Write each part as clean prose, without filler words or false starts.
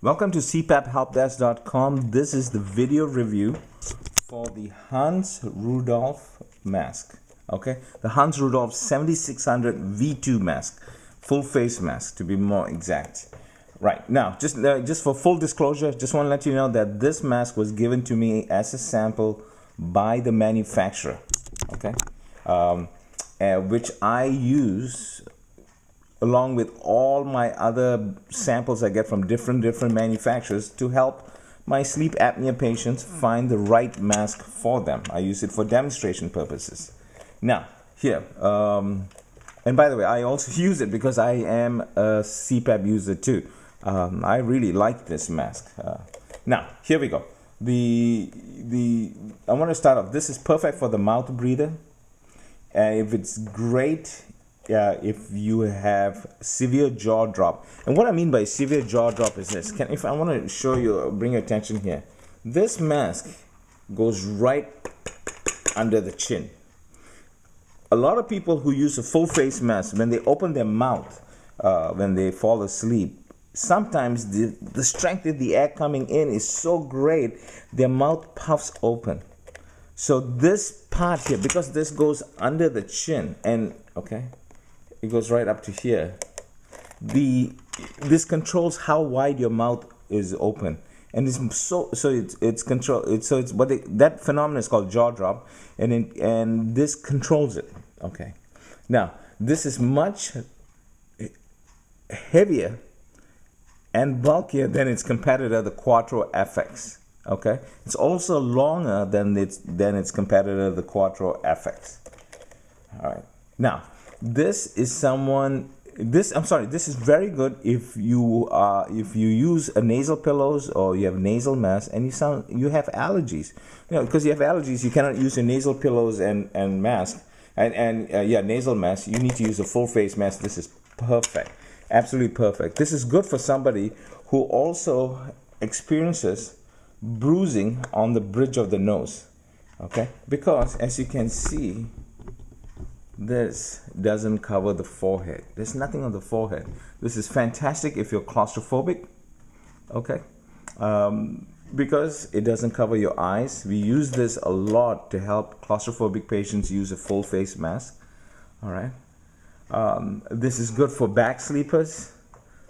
Welcome to CPAPHelpdesk.com. This is the video review for the Rudolph mask. Okay, the Rudolph 7600 V2 mask, full face mask to be more exact. Right now, just for full disclosure, just want to let you know that this mask was given to me as a sample by the manufacturer. Okay, which I use along with all my other samples I get from different manufacturers to help my sleep apnea patients find the right mask for them. I use it for demonstration purposes. Now, here, and by the way, I also use it because I am a CPAP user too. I really like this mask. Now, here we go. I want to start off. This is perfect for the mouth breather. If it's great, if you have severe jaw drop. And what I mean by severe jaw drop is this. If I want to show you, bring your attention here. This mask goes right under the chin. A lot of people who use a full face mask, when they open their mouth, when they fall asleep, sometimes the strength of the air coming in is so great, their mouth puffs open. So this part here, because this goes under the chin, and okay, it goes right up to here. This controls how wide your mouth is open, and it's control. So it's that phenomenon is called jaw drop, and this controls it. Okay, now this is much heavier and bulkier than its competitor, the Quattro FX. Okay, it's also longer than its competitor, the Quattro FX. All right, now this is very good if you use a nasal pillows or you have nasal mask and you have allergies. Because you have allergies, you cannot use your nasal pillows and mask nasal mask. You need to use a full face mask. This is perfect, absolutely perfect. This is good for somebody who also experiences bruising on the bridge of the nose. Okay, because as you can see, this doesn't cover the forehead. There's nothing on the forehead. This is fantastic if you're claustrophobic. Okay, because it doesn't cover your eyes. We use this a lot to help claustrophobic patients use a full face mask. All right, this is good for back sleepers,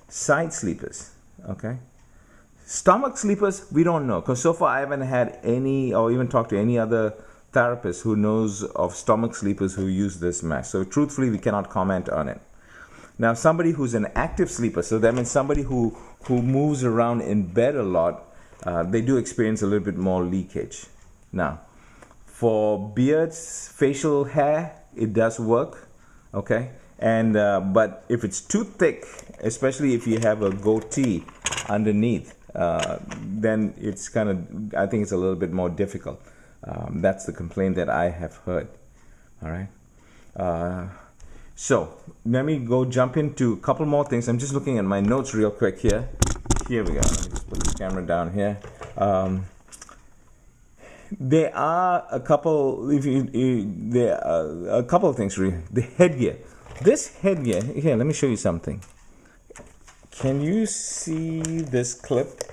side sleepers. Okay, stomach sleepers, we don't know, because so far I haven't had any or even talked to any other therapist who knows of stomach sleepers who use this mask. So truthfully, we cannot comment on it. Now, somebody who's an active sleeper, so that means somebody who moves around in bed a lot, they do experience a little bit more leakage. Now, for beards, facial hair, it does work. Okay, and but if it's too thick, especially if you have a goatee underneath, then it's I think it's a little bit more difficult. That's the complaint that I have heard. All right. So let me jump into a couple more things. I'm just looking at my notes real quick here. Here we go. Let me just put this camera down here. There are a couple. There are a couple of things really. The headgear. This headgear. Here, let me show you something. Can you see this clip?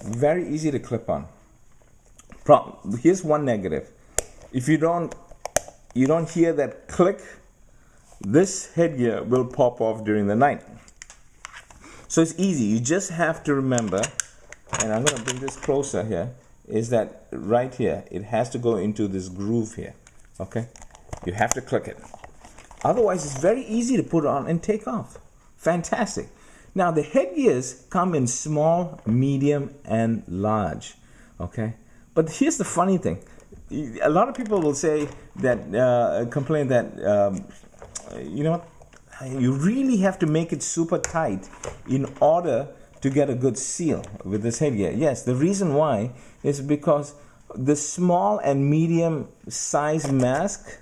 Very easy to clip on. Here's one negative. If you don't hear that click, this headgear will pop off during the night. So it's easy. You just have to remember, and I'm going to bring this closer here, is that right here, it has to go into this groove here. Okay? You have to click it. Otherwise, it's very easy to put on and take off. Fantastic. Now, the headgears come in small, medium, and large. Okay? But here's the funny thing. A lot of people will say that, complain that, you know what, you really have to make it super tight in order to get a good seal with this headgear. Yes, the reason why is because the small and medium size mask,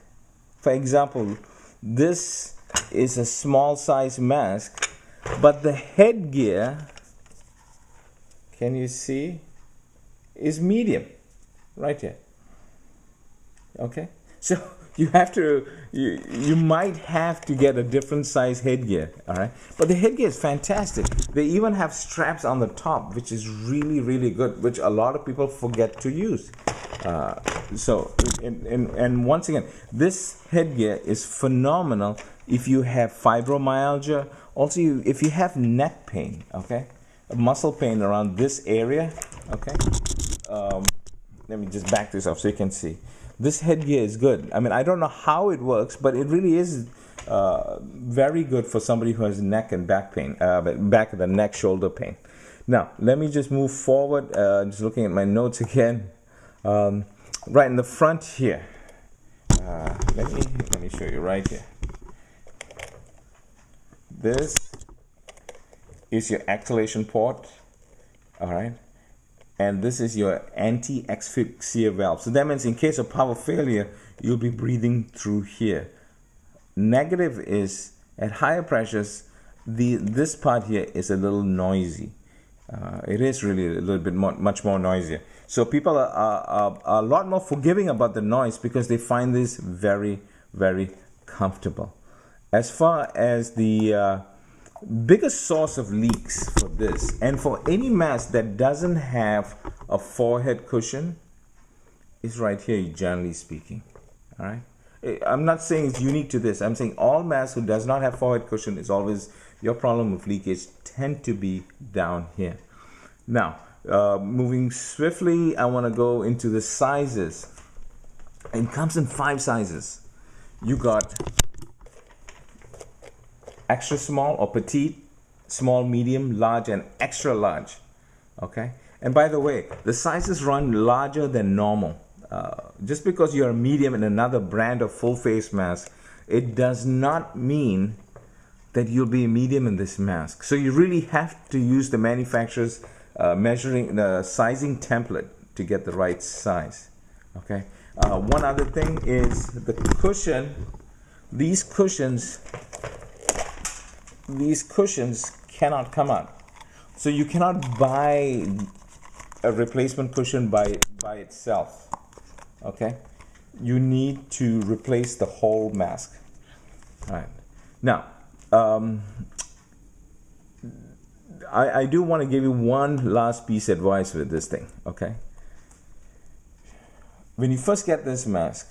for example, this is a small size mask, but the headgear, can you see, is medium right here. Okay, so you might have to get a different size headgear, all right? But the headgear is fantastic. They even have straps on the top, which is really, really good, which a lot of people forget to use. And once again, this headgear is phenomenal if you have fibromyalgia. Also, if you have neck pain, okay, muscle pain around this area, okay. Let me just back this up so you can see. This headgear is good. I mean, I don't know how it works, but it really is very good for somebody who has neck and back pain, back of the neck, shoulder pain. Now, let me just move forward. Just looking at my notes again. Right in the front here. Let me show you right here. This is your exhalation port, all right? And this is your anti-asphyxia valve. So that means in case of power failure, you'll be breathing through here. Negative is at higher pressures, this part here is a little noisy. It is really a little bit much more noisier. So people are a lot more forgiving about the noise because they find this very, very comfortable. As far as the biggest source of leaks for this, and for any mask that doesn't have a forehead cushion, is right here, generally speaking. All right. I'm not saying it's unique to this. I'm saying all masks who does not have forehead cushion is always your problem with leakage tend to be down here. Now, moving swiftly, I want to go into the sizes. It comes in 5 sizes. You got extra small or petite, small, medium, large, and extra large. Okay. And by the way, the sizes run larger than normal. Just because you're a medium in another brand of full face mask, it does not mean that you'll be a medium in this mask. So you really have to use the manufacturer's measuring the sizing template to get the right size. Okay. One other thing is the cushion. These cushions cannot come out. So you cannot buy a replacement cushion by itself. Okay. You need to replace the whole mask. All right. Now, I do want to give you one last piece of advice with this thing, okay? When you first get this mask,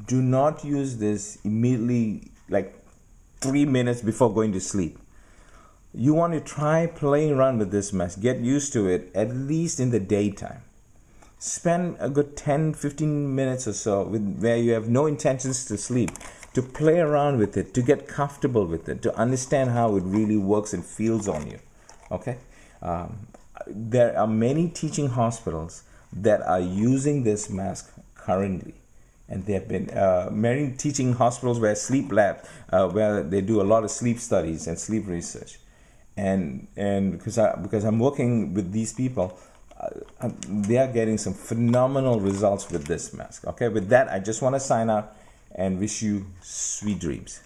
do not use this immediately, like 3 minutes before going to sleep. You want to try playing around with this mask, get used to it, at least in the daytime. Spend a good 10-15 minutes or so where you have no intentions to sleep, to play around with it, to get comfortable with it, to understand how it really works and feels on you. Okay, there are many teaching hospitals that are using this mask currently, and there have been many teaching hospitals where sleep lab, where they do a lot of sleep studies and sleep research, and because I'm working with these people, they are getting some phenomenal results with this mask. Okay, with that, I just want to sign out and wish you sweet dreams.